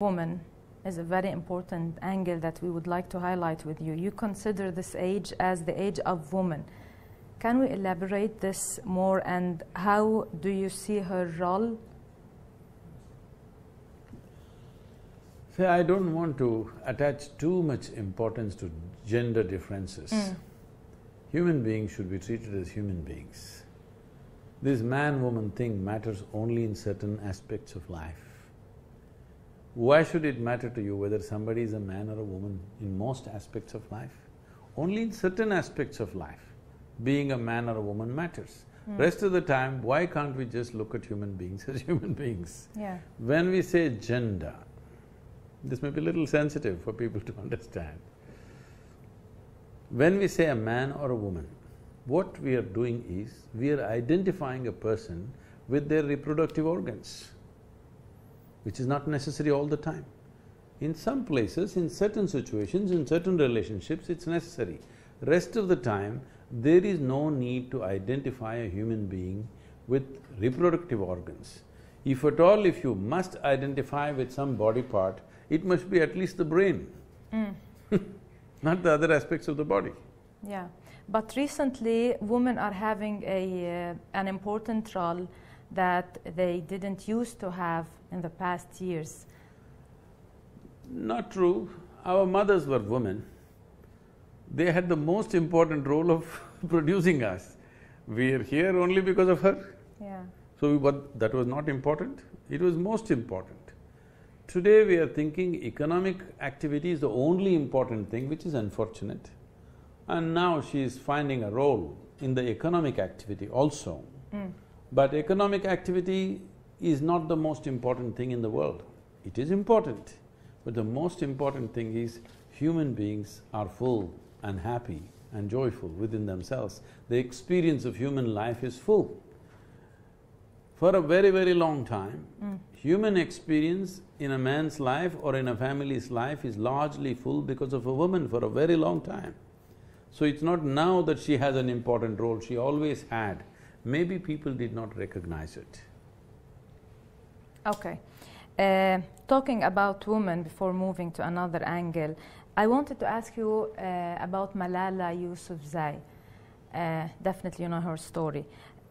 woman is a very important angle that we would like to highlight with you. You consider this age as the age of woman. Can we elaborate this more, and how do you see her role? See, I don't want to attach too much importance to gender differences. Human beings should be treated as human beings. This man-woman thing matters only in certain aspects of life. Why should it matter to you whether somebody is a man or a woman in most aspects of life? Only in certain aspects of life, being a man or a woman matters. Rest of the time, why can't we just look at human beings as human beings? Yeah. When we say gender, this may be a little sensitive for people to understand. When we say a man or a woman, what we are doing is, we are identifying a person with their reproductive organs, which is not necessary all the time. In some places, in certain situations, in certain relationships, it's necessary. Rest of the time, there is no need to identify a human being with reproductive organs. If at all, if you must identify with some body part, it must be at least the brain, not the other aspects of the body. Yeah, but recently women are having an important role that they didn't used to have in the past years. Not true. Our mothers were women. They had the most important role of producing us. We are here only because of her. Yeah. So, but that was not important, it was most important. Today we are thinking economic activity is the only important thing, which is unfortunate. And now she is finding a role in the economic activity also. But economic activity is not the most important thing in the world. It is important, but the most important thing is human beings are full and happy and joyful within themselves. The experience of human life is full. For a very, very long time, human experience in a man's life or in a family's life is largely full because of a woman for a very long time. So it's not now that she has an important role, she always had. Maybe people did not recognize it. Okay. Talking about women before moving to another angle, I wanted to ask you about Malala Yousafzai. Definitely you know her story.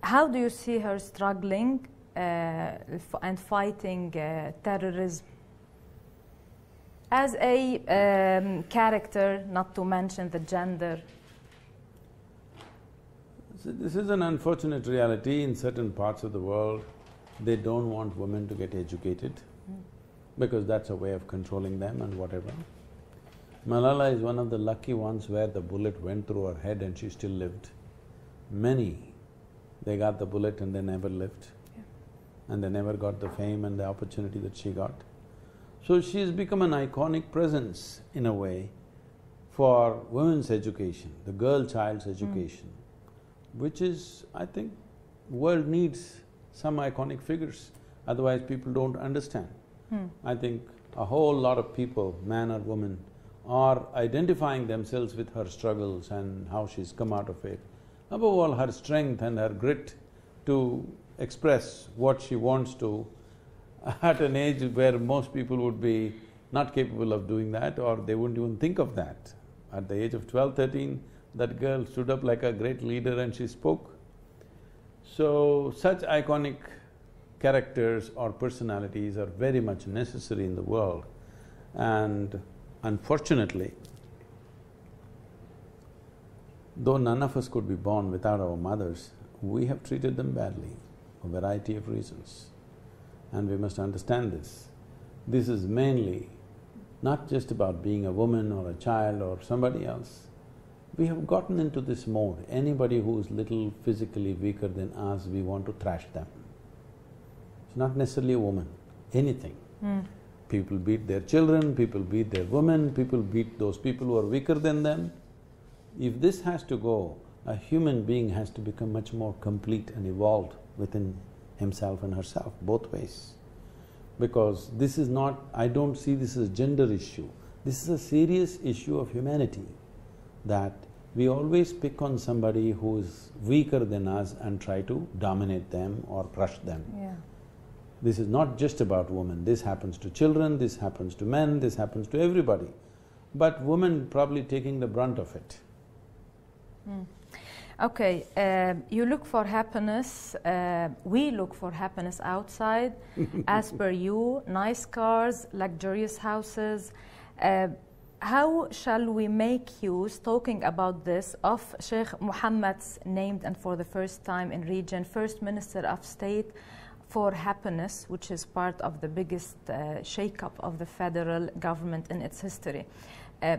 How do you see her struggling and fighting terrorism as a character, not to mention the gender? So this is an unfortunate reality. In certain parts of the world, they don't want women to get educated because that's a way of controlling them and whatever. Malala is one of the lucky ones where the bullet went through her head and she still lived. Many, they got the bullet and they never lived. And they never got the fame and the opportunity that she got. So she's become an iconic presence in a way for women's education, the girl child's education, which is, I think, world needs some iconic figures, otherwise people don't understand. I think a whole lot of people, man or woman, are identifying themselves with her struggles and how she's come out of it. Above all, her strength and her grit to express what she wants to at an age where most people would be not capable of doing that, or they wouldn't even think of that. At the age of 12, 13, that girl stood up like a great leader and she spoke. So, such iconic characters or personalities are very much necessary in the world, and unfortunately, though none of us could be born without our mothers, we have treated them badly for a variety of reasons. And we must understand this. This is mainly not just about being a woman or a child or somebody else. We have gotten into this mode. Anybody who is little physically weaker than us, we want to thrash them. It's not necessarily a woman, anything. People beat their children, people beat their women, people beat those people who are weaker than them. If this has to go, a human being has to become much more complete and evolved within himself and herself, both ways. Because this is not… I don't see this as a gender issue. This is a serious issue of humanity, that we always pick on somebody who is weaker than us and try to dominate them or crush them. This is not just about women, this happens to children, this happens to men, this happens to everybody. But women probably taking the brunt of it. Okay, you look for happiness, we look for happiness outside, as per you, nice cars, luxurious houses. How shall we make use, talking about this, of Sheikh Mohammed's named and for the first time in region First Minister of State for Happiness, which is part of the biggest shake-up of the federal government in its history.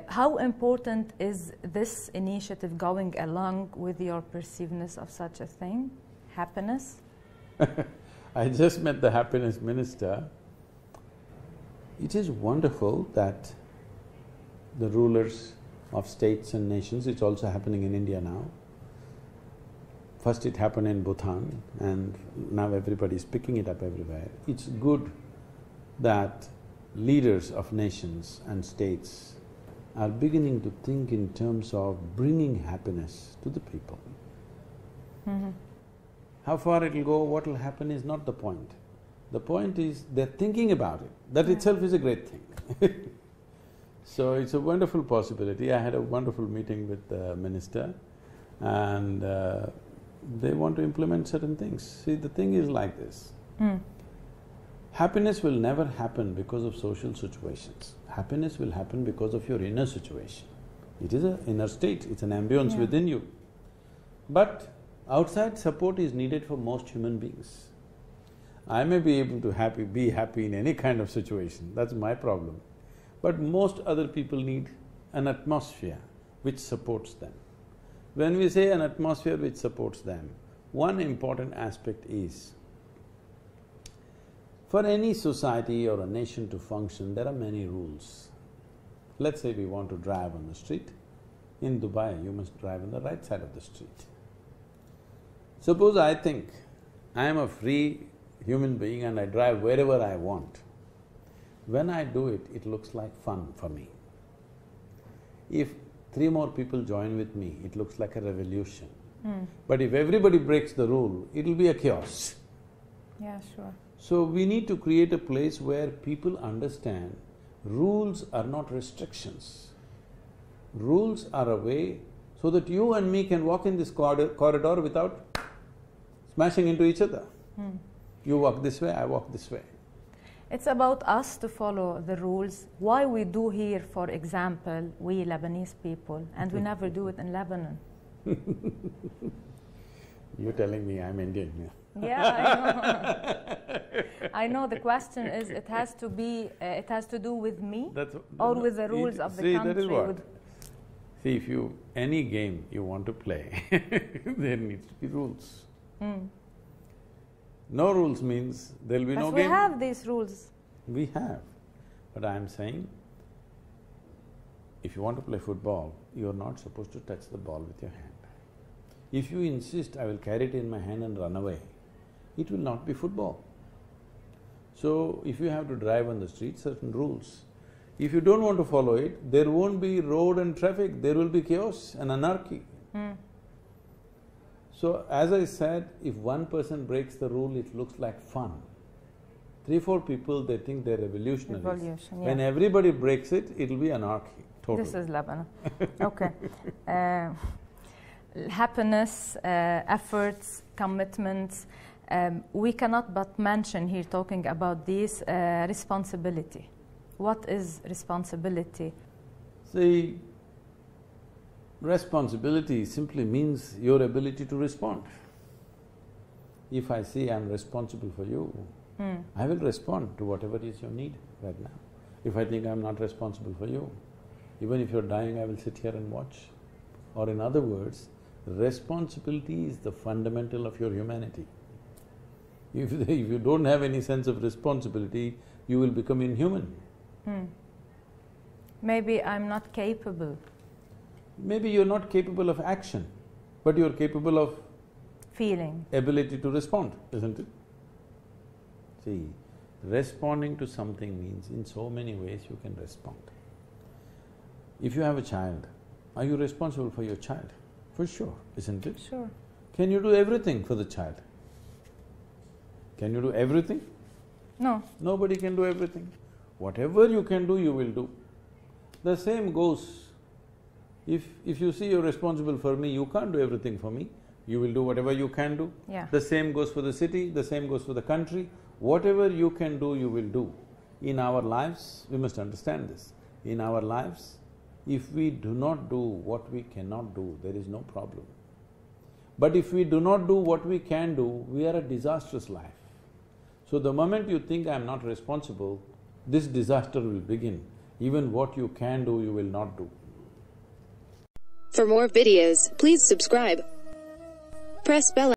How important is this initiative going along with your perceiveness of such a thing, happiness? I just met the happiness minister. It is wonderful that the rulers of states and nations, it's also happening in India now. First it happened in Bhutan and now everybody is picking it up everywhere. It's good that leaders of nations and states are beginning to think in terms of bringing happiness to the people. How far it'll go, what'll happen is not the point. The point is they're thinking about it. That itself is a great thing. So it's a wonderful possibility. I had a wonderful meeting with the minister and they want to implement certain things. See, the thing is like this. Happiness will never happen because of social situations. Happiness will happen because of your inner situation. It is an inner state, it's an ambience within you. But outside support is needed for most human beings. I may be able to be happy in any kind of situation, that's my problem. But most other people need an atmosphere which supports them. When we say an atmosphere which supports them, one important aspect is, for any society or a nation to function, there are many rules. Let's say we want to drive on the street. In Dubai, you must drive on the right side of the street. Suppose I think I am a free human being and I drive wherever I want. When I do it, it looks like fun for me. If 3 more people join with me, it looks like a revolution. But if everybody breaks the rule, it'll be a chaos. Yeah, sure. So we need to create a place where people understand rules are not restrictions. Rules are a way so that you and me can walk in this corridor without smashing into each other. You walk this way, I walk this way. It's about us to follow the rules. Why we do here, for example, we Lebanese people, and we never do it in Lebanon. You're telling me I'm Indian, yeah? Yeah, I know. The question is, it has to do with me or with the rules of the country. That is what. See, if any game you want to play, there needs to be rules. No rules means there'll be no game. But we have these rules. We have, but I'm saying, if you want to play football, you're not supposed to touch the ball with your hand. If you insist, I will carry it in my hand and run away, it will not be football. So, if you have to drive on the street, certain rules. If you don't want to follow it, there won't be road and traffic, there will be chaos and anarchy. So, as I said, if one person breaks the rule, it looks like fun. 3, 4 people, they think they're revolutionaries. Revolution, yeah. When everybody breaks it, it'll be anarchy, totally. This is Lebanon. Okay. Happiness, efforts, commitments, we cannot but mention here, talking about this, responsibility. What is responsibility? See, responsibility simply means your ability to respond. If I say I'm responsible for you, I will respond to whatever is your need right now. If I think I'm not responsible for you, even if you're dying, I will sit here and watch. Or in other words, responsibility is the fundamental of your humanity. If you don't have any sense of responsibility, you will become inhuman. Maybe I'm not capable. Maybe you're not capable of action, but you're capable of… feeling. ability to respond, isn't it? See, responding to something means in so many ways you can respond. If you have a child, are you responsible for your child? For sure, isn't it? Sure. Can you do everything for the child? Can you do everything? No. Nobody can do everything. Whatever you can do, you will do. The same goes, if you see you're responsible for me, you can't do everything for me, you will do whatever you can do. Yeah. The same goes for the city, the same goes for the country. Whatever you can do, you will do. In our lives, we must understand this. In our lives, if we do not do what we cannot do, there is no problem. But if we do not do what we can do, we are a disastrous life. So the moment you think, I'm not responsible, this disaster will begin. Even what you can do, you will not do. For more videos, please subscribe. Press bell